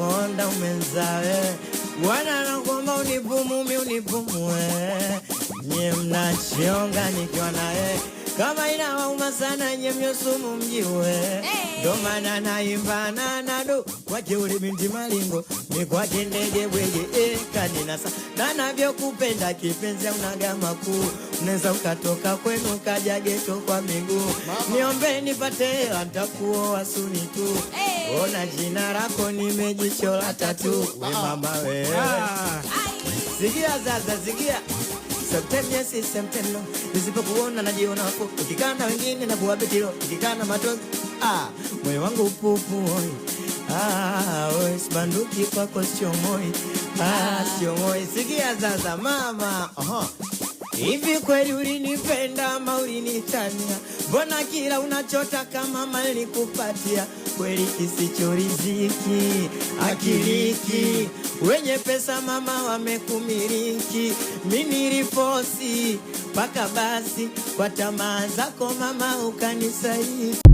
nimekonda umenzawe. Wana nakuomba unipumue. Nye mnachionga nikiwa nawe. Kama inawauma sana nye myosumu mjiwe. Ndo maana naimba nado kwake ule binti malingo, ni kwake ndege bwege kadinasa. Na navyokupenda kipenzi unaga makuu, unaweza ukatoka kwenu kaja geto kwa miguu. Niombe nipate hela nitakuoa suni tu. Ona jina lako nimejichola tatu. We mama we. Sikia zaza sikia. Sometimes yes, sometimes no. Nisipokuona najiona hapo. Ukikana wengine na kuwabetilo. Ukikana matozi. Moyo wangu upupu oi. Oi, sibanduki kwako sio moi. Sio moi. Sikia sasa mama. Hivi kweli ulinipenda ama ulinitania? Mbona kila unachotaka mama nilikupatia? Kweli kisicho riziki akiliki, wenye pesa mama wamekumiliki. Mimi nilifosi paka basi kwa tamaa zako mama ukanisaliti.